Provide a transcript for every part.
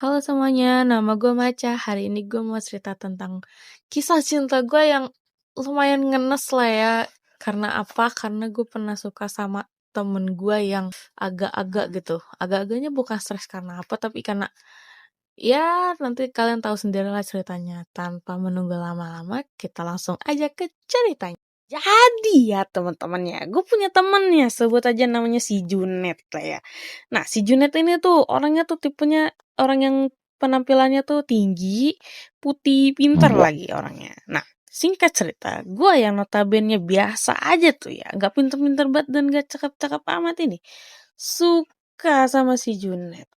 Halo semuanya, nama gue Maca. Hari ini gue mau cerita tentang kisah cinta gue yang lumayan ngenes lah ya. Karena apa? Karena gue pernah suka sama temen gue yang agak-agak gitu. Agak-agaknya bukan stres karena apa, tapi karena ya nanti kalian tahu sendirilah ceritanya. Tanpa menunggu lama-lama, kita langsung aja ke ceritanya. Jadi ya teman-temannya, gue punya temen ya, sebut aja namanya si Junet lah ya. Nah si Junet ini tuh orangnya tuh tipenya orang yang penampilannya tuh tinggi, putih, pintar lagi orangnya. Nah singkat cerita, gue yang notabene biasa aja tuh ya, gak pinter-pinter banget dan gak cakep-cakep amat ini, suka sama si Junet.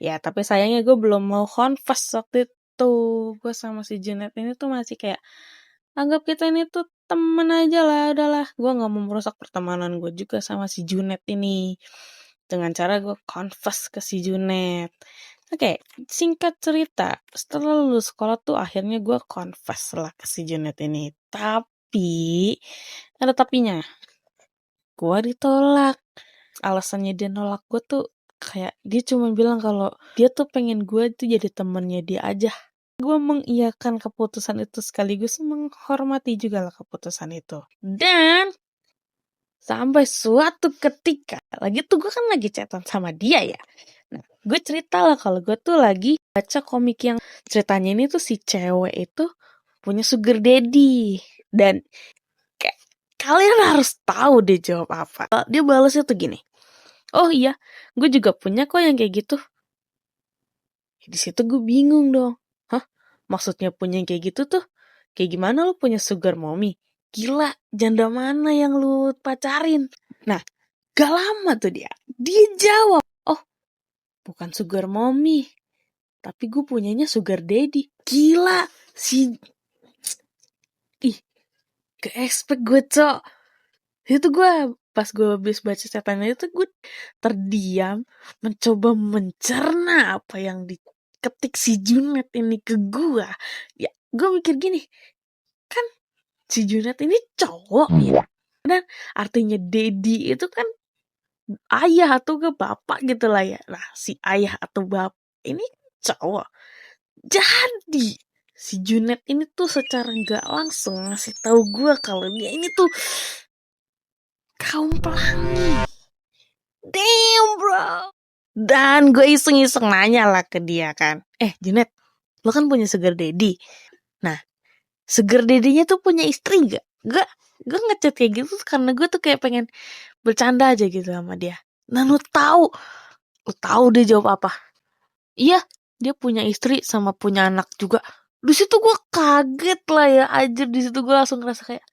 Ya tapi sayangnya gue belum mau confess waktu itu. Gue sama si Junet ini tuh masih kayak anggap kita ini tuh temen aja lah, udahlah. Gue gak mau merusak pertemanan gue juga sama si Junet ini. Dengan cara gue confess ke si Junet. Oke, singkat cerita, setelah lulus sekolah tuh akhirnya gue confess lah ke si Junet ini. Tapi, ada tapinya. Gue ditolak. Alasannya dia nolak gue tuh kayak dia cuma bilang kalau dia tuh pengen gue tuh jadi temennya dia aja. Gue mengiyakan keputusan itu sekaligus menghormati juga lah keputusan itu. Dan sampai suatu ketika, lagi tuh gue kan lagi chatan sama dia ya. Nah, gue cerita lah kalau gue tuh lagi baca komik yang ceritanya ini tuh si cewek itu punya sugar daddy. Dan kayak kalian harus tahu deh jawab apa. Dia balasnya tuh gini. Oh iya, gue juga punya kok yang kayak gitu. Di situ gue bingung dong. Hah? Maksudnya punya yang kayak gitu tuh? Kayak gimana lu punya sugar mommy? Gila, janda mana yang lu pacarin? Nah, gak lama tuh dia jawab, oh bukan sugar mommy, tapi gue punyanya sugar daddy. Gila, ih, gak expect gue cok. Itu gue pas gue habis baca catatannya itu gue terdiam mencoba mencerna apa yang diketik si Junet ini ke gue. Ya, gue mikir gini, kan si Junet ini cowok ya. Dan artinya daddy itu kan ayah atau ke bapak gitu lah ya. Nah, si ayah atau bapak ini cowok. Jadi si Junet ini tuh secara nggak langsung ngasih tahu gue kalau dia ini tuh kaum pelangi. Damn bro. Dan gue iseng-iseng nanya lah ke dia kan. Junet, lo kan punya sugar daddy. Nah, sugar daddy-nya tuh punya istri gak? Gue ngechat kayak gitu karena gue tuh kayak pengen bercanda aja gitu sama dia. Nah lu tahu dia jawab apa? Iya, dia punya istri sama punya anak juga. Di situ gue kaget lah ya, anjir. Di situ gue langsung ngerasa kayak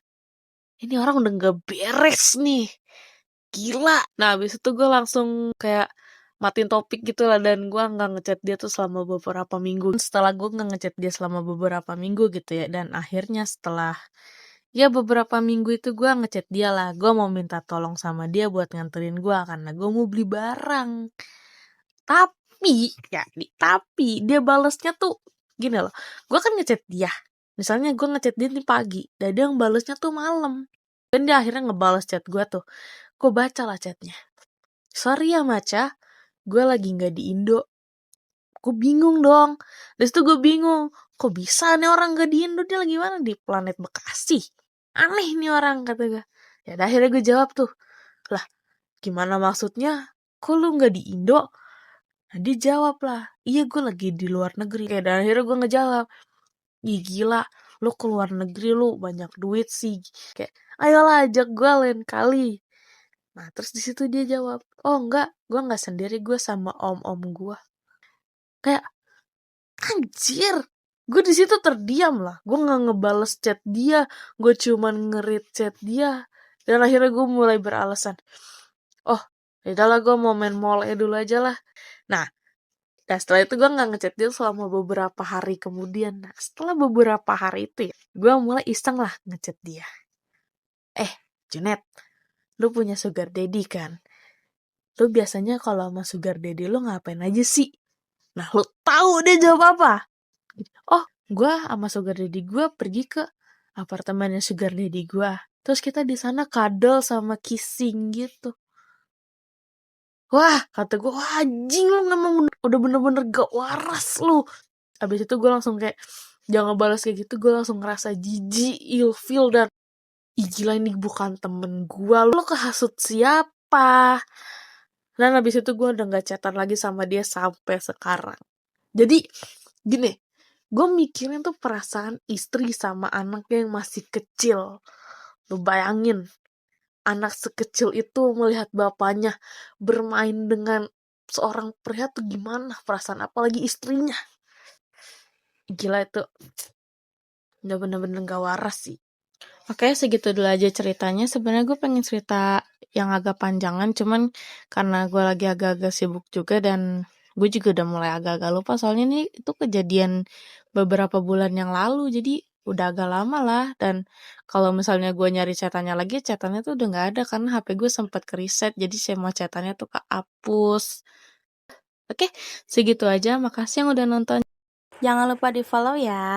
ini orang udah nggak beres nih, gila. Nah habis itu gue langsung kayak matiin topik gitu lah, dan gue nggak ngechat dia tuh selama beberapa minggu. Setelah gue nggak ngechat dia selama beberapa minggu gitu ya, dan akhirnya setelah ya beberapa minggu itu gue ngechat dia lah. Gue mau minta tolong sama dia buat nganterin gue karena gue mau beli barang. Tapi dia balesnya tuh gini loh. Gue kan ngechat dia. Misalnya gue ngechat dia nih pagi, dan dia balesnya tuh malam. Dan dia akhirnya ngebales chat gue tuh. Gue baca lah chatnya. Sorry ya Maca, gue lagi nggak di Indo. Gue bingung dong. Dari situ gue bingung. Kok bisa nih orang nggak di Indo? Dia lagi mana? Di planet Bekasi. Aneh nih orang, kata gue. Ya udah, akhirnya gue jawab tuh. Lah, gimana maksudnya? Kok lu nggak di Indo? Nah dia jawab lah, iya gue lagi di luar negeri. Kayak dan akhirnya gue ngejawab, ih gila, lu ke luar negeri lu banyak duit sih. Kayak, ayolah ajak gue lain kali. Nah terus di situ dia jawab, oh enggak, gue nggak sendiri, gue sama om-om gue. Kayak, anjir, gue di situ terdiam lah. Gue nggak ngebales chat dia, gue cuman nge-read chat dia. Dan akhirnya gue mulai beralasan, oh yaudahlah gue mau main mall dulu aja lah. Nah, setelah itu gue gak ngechat dia selama beberapa hari kemudian. Nah, setelah beberapa hari itu ya, gue mulai iseng lah ngechat dia. Junet, lu punya sugar daddy kan? Lu biasanya kalau sama sugar daddy lu ngapain aja sih? Nah, lu tahu dia jawab apa? Oh, gue sama sugar daddy gue pergi ke apartemennya sugar daddy gue. Terus kita di sana cuddle sama kissing gitu. Wah, kata gue, "Wah, anjing lu memang udah bener-bener gak waras lu." Abis itu gue langsung kayak, jangan balas kayak gitu, gue langsung ngerasa jijik, ilfeel, dan ih gila ini bukan temen gue, lu kehasut siapa? Dan abis itu gue udah gak chatan lagi sama dia sampai sekarang. Jadi gini, gue mikirin tuh perasaan istri sama anaknya yang masih kecil. Lu bayangin, anak sekecil itu melihat bapaknya bermain dengan seorang pria tuh gimana perasaan, apalagi istrinya. Gila itu, udah bener-bener gak waras sih. Oke, segitu dulu aja ceritanya. Sebenarnya gue pengen cerita yang agak panjangan, cuman karena gue lagi agak-agak sibuk juga dan gue juga udah mulai agak-agak lupa. Soalnya ini itu kejadian beberapa bulan yang lalu, jadi udah agak lama lah. Dan kalau misalnya gue nyari catatannya lagi, catatannya tuh udah nggak ada karena HP gue sempat ke-reset, jadi semua catatannya tuh kehapus. Oke, segitu aja. Makasih yang udah nonton. Jangan lupa di-follow ya.